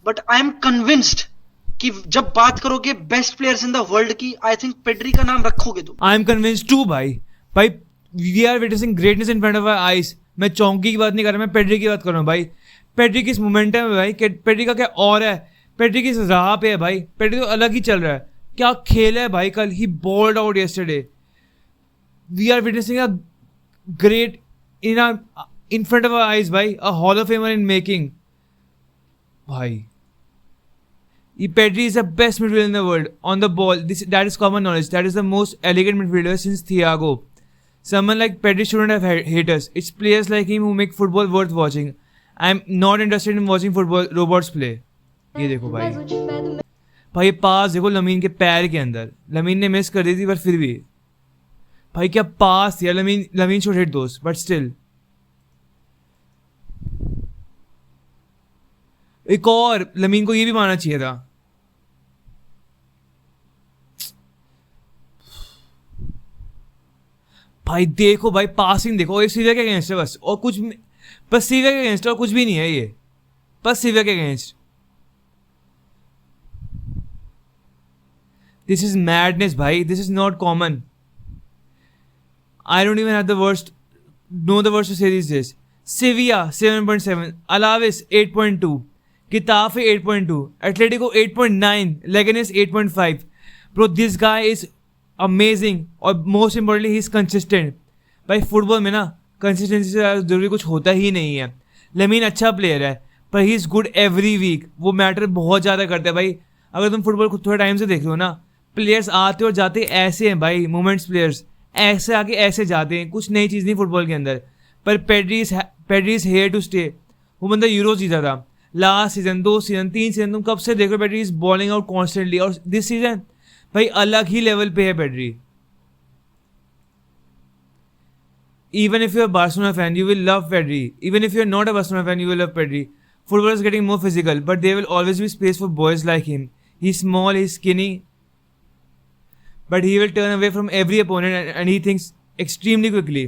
But I am convinced कि जब बात करोगे best players in the world की, आई थिंक पेड्री का नाम रखोगे तुम। आई एम कन्विंस्ड टू भाई। भाई we are witnessing greatness in front of our eyes. मैं चौंकी की बात नहीं कर रहा, मैं पेड्री की बात कर रहा हूँ भाई। पेड्री किस मोमेंटम है भाई, पेड्री का क्या और है, पेड्री किस राह पे है भाई। पेड्री तो अलग ही चल रहा है, क्या खेल है भाई कल। He bowled out yesterday. We are witnessing a great in front of our eyes भाई, a hall of famer in making भाई। Pedri is the best midfielder in the world on the ball. That is common knowledge. That is the most elegant midfielder since Thiago. Someone like Pedri shouldn't have haters. It's players like him who make football worth watching. I'm not interested in watching football robots play. ये देखो भाई, भाई पास देखो lamin के पैर के अंदर। Lamin ने मिस कर दी थी पर फिर भी भाई क्या पास यार। Lamin should hit those, but still. एक और लमीन को ये भी मारना चाहिए था। भाई देखो भाई, पासिंग देखो, ये सीविया के अगेंस्ट है बस, और कुछ बस सीविया के अगेंस्ट और कुछ भी नहीं है ये, बस सीविया के अगेंस्ट। दिस इज मैडनेस भाई, this is not common. I don't even have the worst know the worst to से this this. सिविया 7.7, अलाविस 8.2, Getafe 8.2, Atletico 8.9, Leganes 8.5. Bro, this guy is amazing और most importantly he is consistent. भाई football में ना consistency से जरूरी कुछ होता ही नहीं है। लमीन अच्छा प्लेयर है पर he is good every week, वो मैटर बहुत ज़्यादा करता है भाई। अगर तुम फुटबॉल थोड़ा टाइम से देख रहे हो ना, प्लेयर्स आते और जाते ऐसे हैं भाई, मोमेंट्स प्लेयर्स ऐसे आके ऐसे जाते हैं, कुछ नई चीज़ नहीं फुटबॉल के अंदर। पर Pedri is here to stay. वो बंदा यूरो जीता था लास्ट सीजन, 2 सीजन, 3 सीजन, तुम कब से देख रहे हो Pedri is balling out constantly, और दिस सीजन भाई अलग ही लेवल पे है Pedri. Even if you're a Barcelona fan, you will love Pedri. Even if you're not a Barcelona fan, you will love Pedri. Football is getting more physical, but there will always be space for boys like him. He's small, he's skinny, but he will turn away from every opponent and he thinks extremely quickly.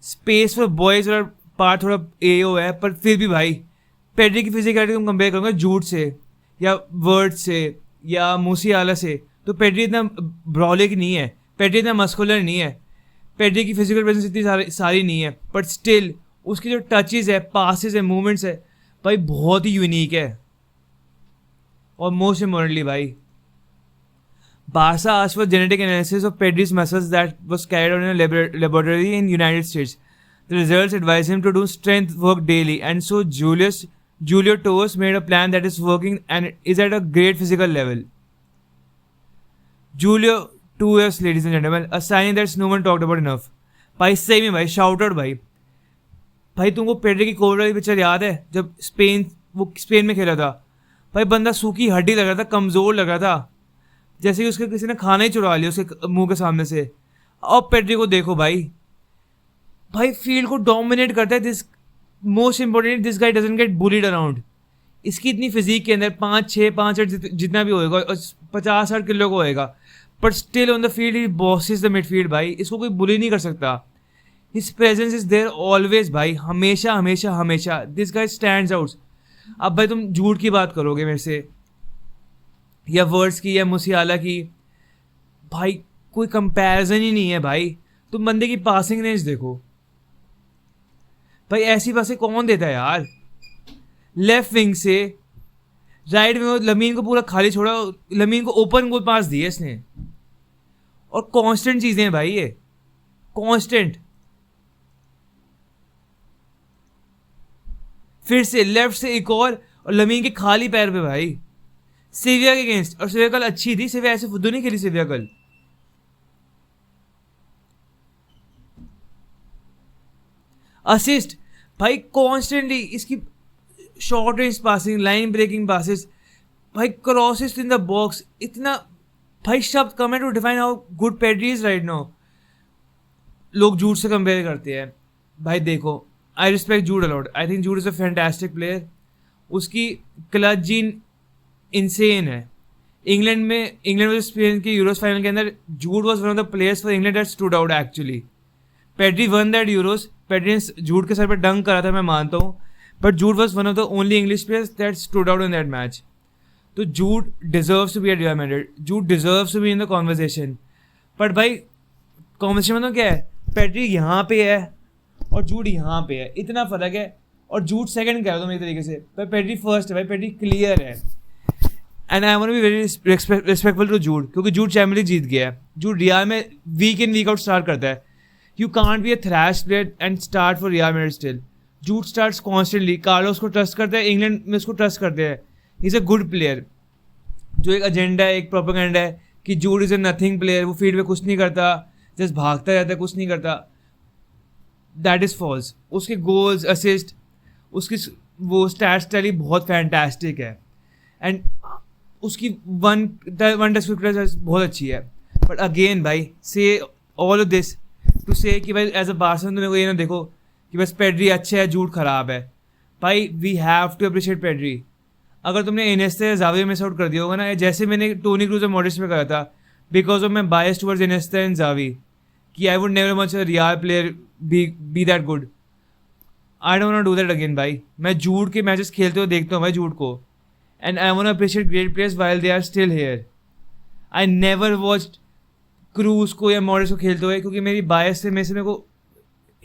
Space for boys और part थोड़ा AO है, पर फिर भी भाई Pedri की physicality तुम compare करोगे जूट से या वर्ड से या मूसियाला से, तो पेड्री इतना ब्रॉलिक नहीं है, पेड्री इतना मस्कुलर नहीं है, पेड्री की फिजिकल प्रेजेंस इतनी सारी नहीं है, बट स्टिल उसकी जो टचेस है, पासेस है, मूवमेंट्स है भाई बहुत ही यूनिक है। और मोस्ट इम्पोर्टेंटली भाई Barça asked for genetic analysis of Pedri's muscles that was carried out in a laboratory in United States. The results advised him to do strength work daily, and so Julio Torres made a plan that is working and is at a great physical level. Julio 2 years, ladies and gentlemen, a signing that no one talked about enough. भाई सही में भाई shout out भाई। भाई तुमको Pedri की Covid वाली picture याद है जब स्पेन में खेला था? भाई बंदा सूखी हड्डी लग रहा था, कमज़ोर लग रहा था, जैसे कि उसके किसी ने खाना ही चुरा लिया उसके मुंह के सामने से। और पेड्री को देखो भाई, भाई फील्ड को डोमिनेट करता है। This most important, this guy doesn't get bullied around. इसकी इतनी फिजिक के अंदर 5'6", जितना भी होएगा, और 50-60 किलो का होएगा, but still on the field he bosses the midfield भाई। इसको कोई बुली नहीं कर सकता। His presence is there always भाई, हमेशा हमेशा हमेशा। This guy stands out. अब भाई तुम झूठ की बात करोगे मेरे से, या वर्ड्स की, या मुसियाला की, भाई कोई कंपैरिजन ही नहीं है भाई। तुम बंदे की पासिंग रेंज देखो भाई, ऐसी पासें कौन देता है यार। लेफ्ट विंग से राइट में लमीन को पूरा खाली छोड़ा, लमीन को ओपन गोल पास दिए इसने। और कांस्टेंट चीजें हैं भाई, ये कांस्टेंट। फिर से लेफ्ट से एक और लमीन के खाली पैर पे भाई, सेविया के अगेंस्ट। और सेविया कल अच्छी थी, सेविया ऐसे फुद्दू नहीं खेली सेविया कल। असिस्ट भाई कॉन्स्टेंटली, इसकी short range passing, line breaking passes भाई, क्रॉसेस इन द बॉक्स, इतना भाई शब्द कम है to define how good Pedri is right now. लोग जूड से कंपेयर करते हैं भाई। देखो, I respect Jude a lot, I think Jude is a fantastic player. उसकी क्लच जीन इंसेन है। इंग्लैंड में स्पेन की यूरोस फाइनल के अंदर Jude was one of the players for England that stood out actually. Pedri one that Euros. Pedri ने जूड के sir पर डंक करा था, मैं मानता हूँ, but Jude was one of the only English players that stood out in that match. So Jude deserves to be at Real Madrid. Jude deserves to be in the conversation. But भाई conversation में तो क्या है, Pedri यहाँ पे है और जूड यहाँ पे है, इतना फर्क है. और जूड सेकंड कह रहा हूँ मेरी तरीके से, पर पेड्री फर्स्ट है भाई. पेड्री क्लियर है. And I want to be very respectful to Jude, क्योंकि जूड चैम्पियंस लीग जीत गया है. जूड रियल में week in week out start करता है. You can't be a trash player and start for Real Madrid still. Jude starts constantly. Carlos को trust करते हैं, इंग्लैंड में उसको ट्रस्ट करते हैं. He is a good player. जो एक एजेंडा है, एक प्रोपेगेंडा है कि जूड इज़ अ नथिंग प्लेयर, वो फील्ड में कुछ नहीं करता, जस्ट भागता रहता है, कुछ नहीं करता. That is false. उसके गोल्स, असिस्ट, उसकी वो स्टैट्स टैली बहुत फैंटास्टिक है. एंड उसकी वन टेस्ट क्रिकेट बहुत अच्छी है. बट अगेन भाई, से ऑल ऑफ दिस टू से कि भाई एज अ बार्सन तुम मेरे को ये ना देखो कि बस पेड्री अच्छा है, जूड खराब है. भाई we have to appreciate Pedri. अगर तुमने इनेस्टा या ज़ावी मिस आउट कर दिया होगा ना, जैसे मैंने टोनी क्रूज और मॉडरिच पे करा था, बिकॉज ऑफ मैं bias towards Iniesta and Xavi, कि I would never much a real player be that good. I don't want to do that again भाई. मैं जूड के मैचेस खेलते हुए देखता हूँ भाई जूड को, and I want to appreciate great players while they are still here. I never watched Kroos को या मॉडरिच को खेलते हुए, क्योंकि मेरी बायस से मेरे को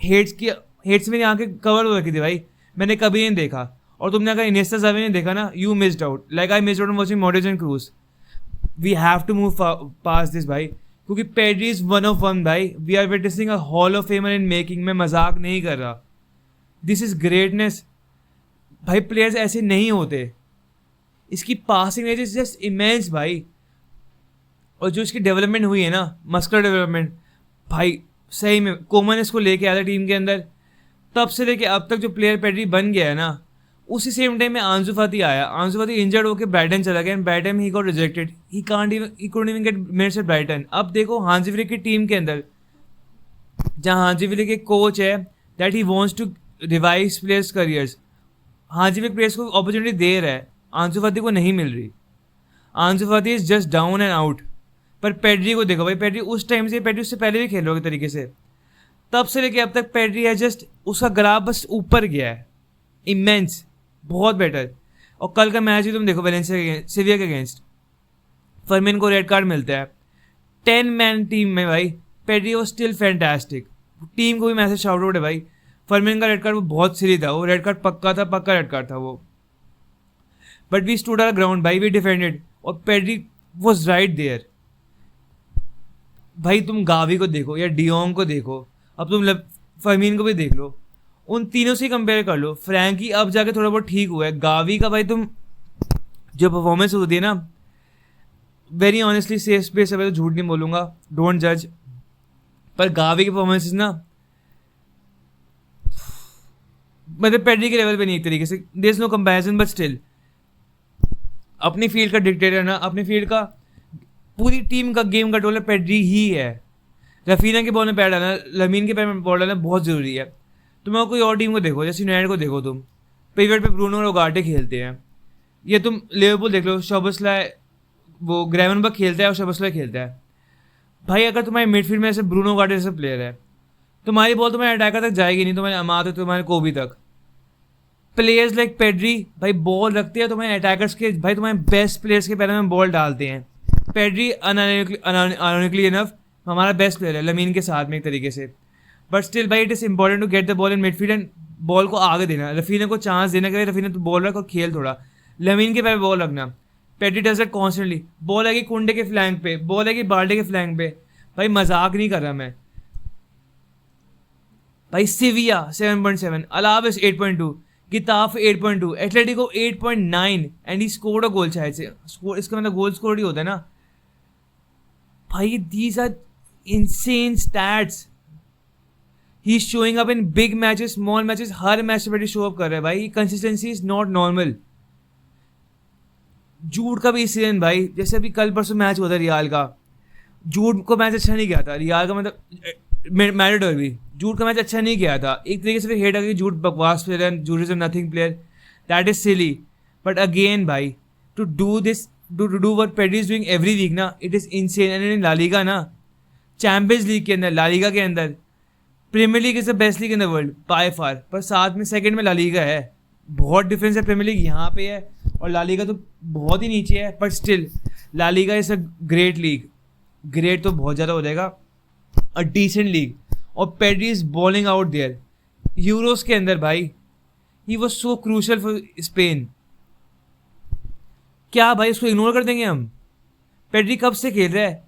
हेट्स मेरी आंखें कवर हो रखी थी भाई. मैंने कभी नहीं देखा. और तुमने अगर इनेस्टा ज़ावी नहीं देखा ना, you missed out like I missed out on watching Modric and Kroos. We have to move past this भाई, क्योंकि Pedri is one of one भाई. We are witnessing a hall of famer in making. मैं मजाक नहीं कर रहा. This is greatness भाई. Players ऐसे नहीं होते. इसकी passing range is just immense भाई. और जो इसकी डेवलपमेंट हुई है ना, मस्कुलर डेवलपमेंट भाई, सही में कोमन इसको लेके आया था टीम के अंदर. तब से लेके अब तक जो प्लेयर पेड्री बन गया है ना, उसी सेम टाइम में आंसू फाती आया. आंसू फाती इंजर्ड होकर ब्राइटन चला गया, and by time he got rejected. He couldn't even get minutes at Brighton. अब देखो हांजी फ्लिक की टीम के अंदर, जहाँ हांजी फ्लिक एक कोच है that he wants to revive players careers. हांजी फ्लिक प्लेयर्स को अपॉर्चुनिटी दे रहा है, आंसू फाती को नहीं मिल रही. Ansu Fati is just down and out. पर पेड्री को देखो भाई, पेड्री उस टाइम से, पेड्री उससे पहले भी खेल रहा है तरीके से, तब से लेके अब तक पेड्री है जस्ट, उसका ग्राफ बस ऊपर गया है. इमेंस, बहुत बेटर. और कल का मैच भी तुम देखो वेलेंसिया सिविया के अगेंस्ट, फर्मिन को रेड कार्ड मिलता है 10 मैन टीम में भाई. Pedri was still fantastic. Team को भी मैसेज शाउट आउट है भाई. फर्मिन का रेड कार्ड वो बहुत सिली था, वो रेड कार्ड पक्का था, पक्का रेड कार्ड था वो. But we stood our ground भाई, वी डिफेंडेड, और पेड्री वॉज राइट देयर भाई. तुम गावी को देखो या डियोंग को देखो, अब तुम फर्मीन को भी देख लो, उन तीनों से कंपेयर कर लो. फ्रैंकी अब जाके थोड़ा बहुत ठीक हुआ है. गावी का भाई तुम जो परफॉर्मेंस होती है ना, वेरी ऑनेस्टली सेफ स्पेस है, तो झूठ नहीं बोलूँगा, डोंट जज, पर गावी की परफॉर्मेंस ना मतलब पेड्री के लेवल पे नहीं एक तरीके से. There is no comparison, but still अपनी फील्ड का डिक्टेटर ना, अपनी फील्ड का पूरी टीम का गेम कंट्रोलर पेड्री ही है. रफीना के बॉल में पैर डालना, लमीन के पैर में बॉल डालना बहुत ज़रूरी है. तुम कोई और टीम को देखो, जैसे यूनाइटेड को देखो, तुम पिवट पे ब्रूनो और ओगाटे खेलते हैं. ये तुम लिवरपूल देख लो, शोबसलाई वो ग्रेवनबर्ग खेलता है और शोबसलाई खेलता है भाई. अगर तुम्हारे मिडफील्ड में ऐसे ब्रूनो ओगाटे जैसे प्लेयर है, तुम्हारी बॉल तुम्हारे अटैकर तक जाएगी नहीं, तुम्हारे अमात है, तुम्हारे कोबी तक. प्लेयर्स लाइक पेड्री भाई बॉल रखते हैं तुम्हारे अटैकर्स के, भाई तुम्हारे बेस्ट प्लेयर्स के पैरों में बॉल डालते हैं. पेड्री अनइरोनिकली इनफ हमारा बेस्ट प्लेयर है लमीन के साथ में एक तरीके से. बट स्टिल भाई it is important to get the ball in midfield and ball को आगे देना, रफीना को चांस देना कि रफीना तो बॉल रख और खेल थोड़ा. लमीन के पैर बॉल रखना. Pedri does that constantly. Ball आएगी कुंडे के फ्लैंक पे, बॉल आएगी बाल्डे के फ्लैंक पे. भाई मजाक नहीं कर रहा मैं भाई. Sevilla 7.7, Alaves 8.2, Getafe 8.2, Atletico 8.9, and he scored a goal. शायद से इसका मतलब गोल स्कोर ही होता है ना भाई. These are insane stats. He's showing up in big matches, small matches, हर मैच पे शो अप कर रहा है भाई. Consistency is not normal. Jude का भी सीजन भाई, जैसे अभी कल परसों मैच हुआ था रियाल का, जूड को मैच अच्छा नहीं गया था. रियाल का मतलब मैरिडोर भी, जूड का मैच अच्छा नहीं गया था. एक तरीके से फिर हेट आ गई, जूड बकवास प्लेयर है, Jude is a nothing player. That is silly. But again भाई, to do this, to do what Pedri is doing every week ना, it is insane. And in La Liga ना, चैंपियंस लीग के अंदर, La Liga के अंदर, Premier League is the best league in the world by far, पर साथ में second में ला लीगा है. बहुत डिफरेंस है, प्रीमियर लीग यहाँ पे है और ला लीगा तो बहुत ही नीचे है, but still La Liga is a great league, great तो बहुत ज़्यादा हो जाएगा, अ डिसेंट लीग। और Pedri is balling out there Euros के अंदर भाई, he was so crucial for Spain. क्या भाई उसको इग्नोर कर देंगे हम? पेड्री कब से खेल रहा है?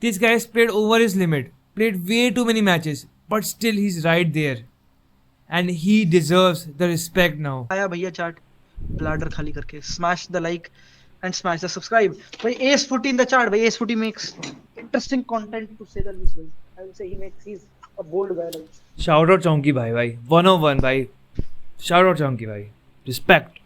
This guy has played over his limit, played way too many matches, but still he is right there and he deserves the respect now. आया भैया चार्ट, ब्लाडर खाली करके smash the like and smash the subscribe. भाई S footy in the chat, भाई S footy makes interesting content to say the least भाई। I will say he makes he a bold गाय भाई। Shout out चौंकी भाई, 101 भाई, shout out चौंकी भाई, respect.